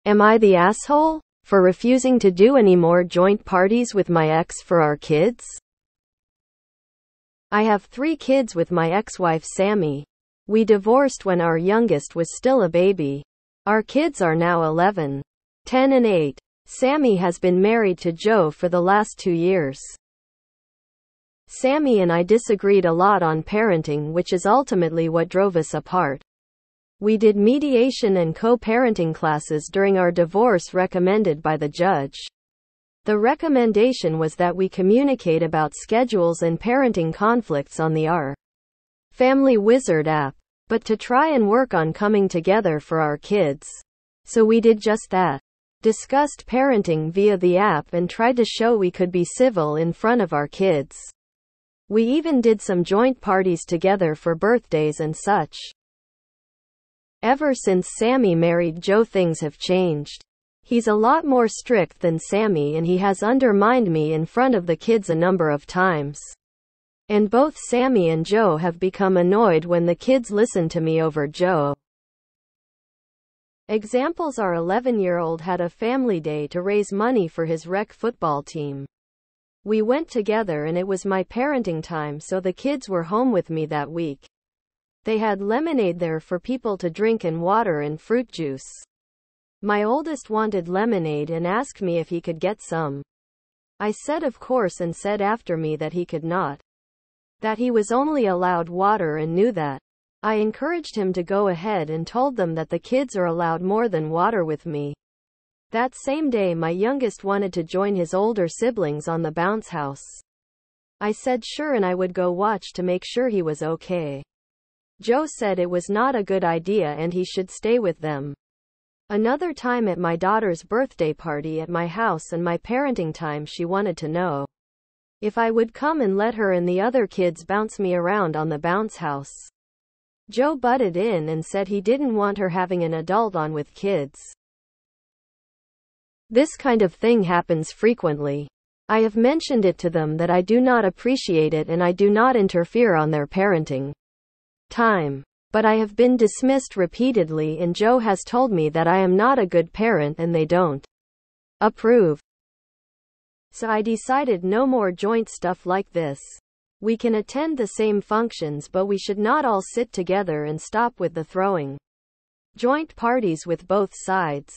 Am I the asshole for refusing to do any more joint parties with my ex for our kids? I have 3 kids with my ex-wife Sammy. We divorced when our youngest was still a baby. Our kids are now 11, 10 and 8. Sammy has been married to Joe for the last 2 years. Sammy and I disagreed a lot on parenting, which is ultimately what drove us apart. We did mediation and co-parenting classes during our divorce recommended by the judge. The recommendation was that we communicate about schedules and parenting conflicts on the Our Family Wizard app, but to try and work on coming together for our kids. So we did just that. Discussed parenting via the app and tried to show we could be civil in front of our kids. We even did some joint parties together for birthdays and such. Ever since Sammy married Joe, things have changed. He's a lot more strict than Sammy, and he has undermined me in front of the kids a number of times. And both Sammy and Joe have become annoyed when the kids listen to me over Joe. Examples: our 11-year-old had a family day to raise money for his rec football team. We went together and it was my parenting time, so the kids were home with me that week. They had lemonade there for people to drink and water and fruit juice. My oldest wanted lemonade and asked me if he could get some. I said of course, and said after me that he could not. That he was only allowed water and knew that. I encouraged him to go ahead and told them that the kids are allowed more than water with me. That same day my youngest wanted to join his older siblings on the bounce house. I said sure, and I would go watch to make sure he was okay. Joe said it was not a good idea and he should stay with them. Another time at my daughter's birthday party at my house and my parenting time, she wanted to know if I would come and let her and the other kids bounce me around on the bounce house. Joe butted in and said he didn't want her having an adult on with kids. This kind of thing happens frequently. I have mentioned it to them that I do not appreciate it and I do not interfere on their parenting time. But I have been dismissed repeatedly, and Joe has told me that I am not a good parent and they don't approve. So I decided no more joint stuff like this. We can attend the same functions, but we should not all sit together, and stop with the throwing joint parties with both sides.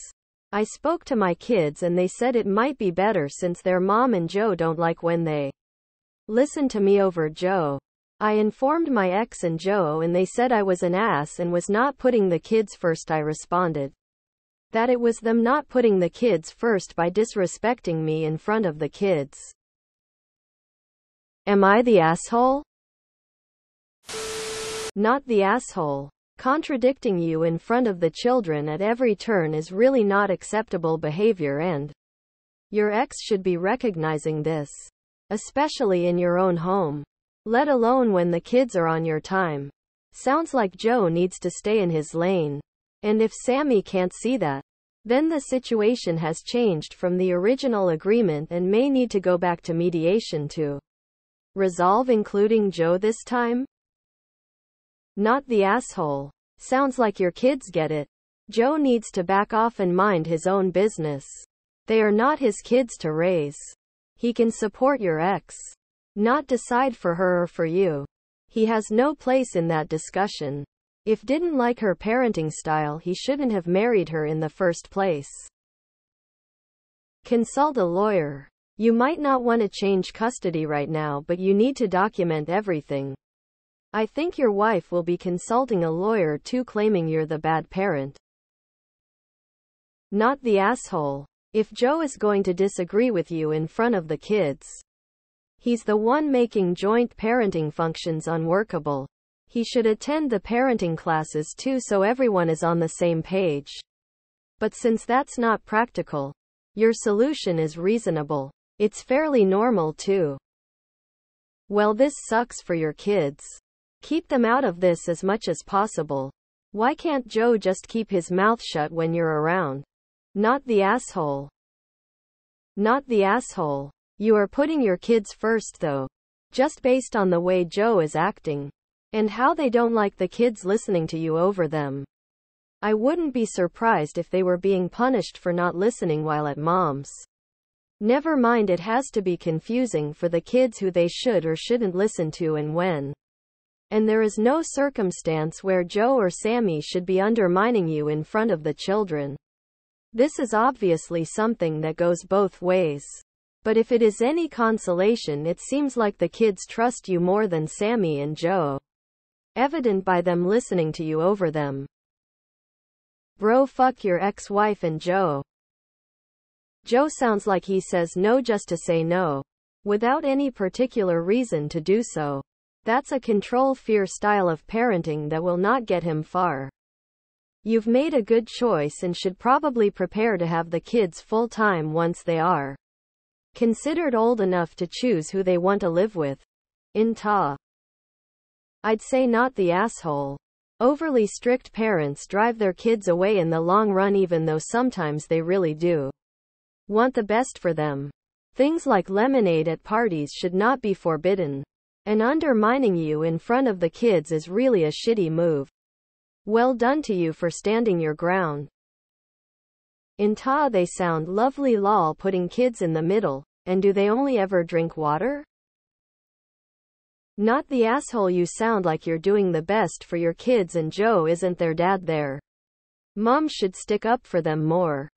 I spoke to my kids and they said it might be better since their mom and Joe don't like when they listen to me over Joe. I informed my ex and Joe and they said I was an ass and was not putting the kids first. I responded that it was them not putting the kids first by disrespecting me in front of the kids. Am I the asshole? Not the asshole. Contradicting you in front of the children at every turn is really not acceptable behavior, and your ex should be recognizing this, especially in your own home. Let alone when the kids are on your time. Sounds like Joe needs to stay in his lane. And if Sammy can't see that, then the situation has changed from the original agreement and may need to go back to mediation to resolve, including Joe this time. Not the asshole. Sounds like your kids get it. Joe needs to back off and mind his own business. They are not his kids to raise. He can support your ex, not decide for her or for you. He has no place in that discussion. If didn't like her parenting style, he shouldn't have married her in the first place. Consult a lawyer. You might not want to change custody right now, but you need to document everything. I think your wife will be consulting a lawyer too, claiming you're the bad parent. Not the asshole. If Joe is going to disagree with you in front of the kids, he's the one making joint parenting functions unworkable. He should attend the parenting classes too, so everyone is on the same page. But since that's not practical, your solution is reasonable. It's fairly normal too. Well, this sucks for your kids. Keep them out of this as much as possible. Why can't Joe just keep his mouth shut when you're around? Not the asshole. Not the asshole. You are putting your kids first though. Just based on the way Joe is acting. And how they don't like the kids listening to you over them. I wouldn't be surprised if they were being punished for not listening while at mom's. Never mind, it has to be confusing for the kids who they should or shouldn't listen to and when. And there is no circumstance where Joe or Sammy should be undermining you in front of the children. This is obviously something that goes both ways. But if it is any consolation, it seems like the kids trust you more than Sammy and Joe. Evident by them listening to you over them. Bro, fuck your ex-wife and Joe. Joe sounds like he says no just to say no, without any particular reason to do so. That's a control-fear style of parenting that will not get him far. You've made a good choice and should probably prepare to have the kids full-time once they are considered old enough to choose who they want to live with. AITA. I'd say not the asshole. Overly strict parents drive their kids away in the long run, even though sometimes they really do want the best for them. Things like lemonade at parties should not be forbidden. And undermining you in front of the kids is really a shitty move. Well done to you for standing your ground. AITA, they sound lovely, lol, putting kids in the middle. And do they only ever drink water? Not the asshole, you sound like you're doing the best for your kids and Joe isn't their dad there. Mom should stick up for them more.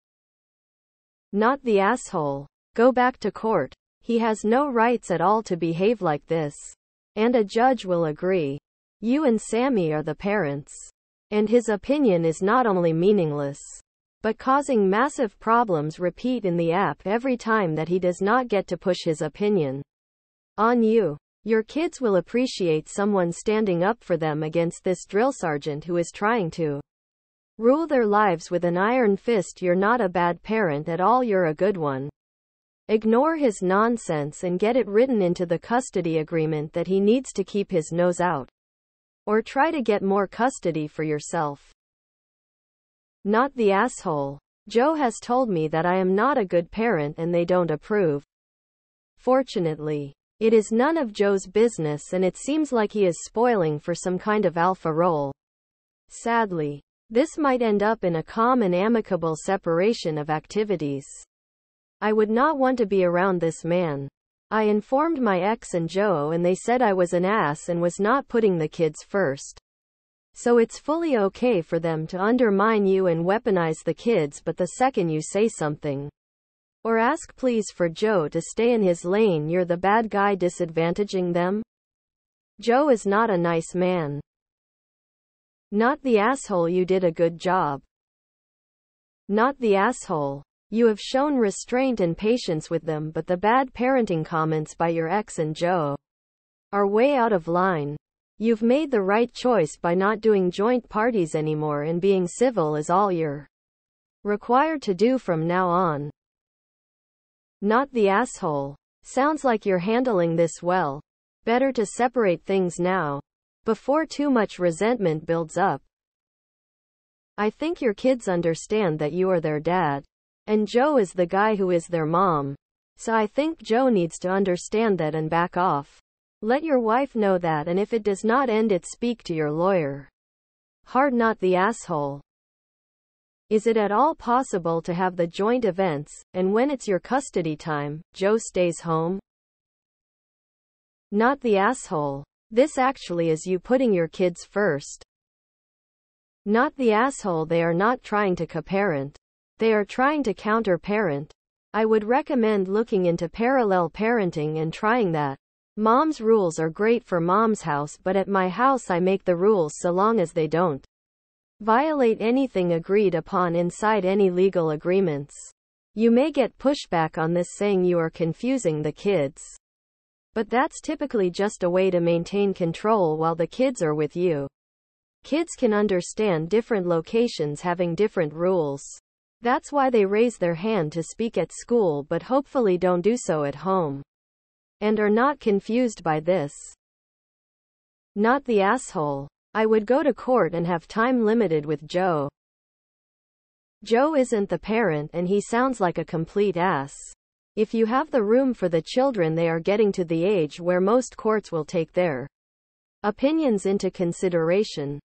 Not the asshole. Go back to court. He has no rights at all to behave like this. And a judge will agree. You and Sammy are the parents. And his opinion is not only meaningless, but causing massive problems. Repeat in the app every time that he does not get to push his opinion on you. Your kids will appreciate someone standing up for them against this drill sergeant who is trying to rule their lives with an iron fist. You're not a bad parent at all, you're a good one. Ignore his nonsense and get it written into the custody agreement that he needs to keep his nose out. Or try to get more custody for yourself. Not the asshole. Joe has told me that I am not a good parent and they don't approve. Fortunately, it is none of Joe's business and it seems like he is spoiling for some kind of alpha role. Sadly, this might end up in a calm and amicable separation of activities. I would not want to be around this man. I informed my ex and Joe and they said I was an ass and was not putting the kids first. So it's fully okay for them to undermine you and weaponize the kids, but the second you say something or ask please for Joe to stay in his lane, you're the bad guy disadvantaging them. Joe is not a nice man. Not the asshole, you did a good job. Not the asshole. You have shown restraint and patience with them, but the bad parenting comments by your ex and Joe are way out of line. You've made the right choice by not doing joint parties anymore, and being civil is all you're required to do from now on. Not the asshole. Sounds like you're handling this well. Better to separate things now, before too much resentment builds up. I think your kids understand that you are their dad. And Joe is the guy who is their mom. So I think Joe needs to understand that and back off. Let your wife know that, and if it does not end it, speak to your lawyer. Hard. Not the asshole. Is it at all possible to have the joint events, and when it's your custody time, Joe stays home? Not the asshole. This actually is you putting your kids first. Not the asshole. They are not trying to co-parent. They are trying to counter-parent. I would recommend looking into parallel parenting and trying that. Mom's rules are great for mom's house, but at my house I make the rules so long as they don't violate anything agreed upon inside any legal agreements. You may get pushback on this, saying you are confusing the kids. But that's typically just a way to maintain control while the kids are with you. Kids can understand different locations having different rules. That's why they raise their hand to speak at school, but hopefully don't do so at home. And are not confused by this. Not the asshole. I would go to court and have time limited with Joe. Joe isn't the parent and he sounds like a complete ass. If you have the room for the children, they are getting to the age where most courts will take their opinions into consideration.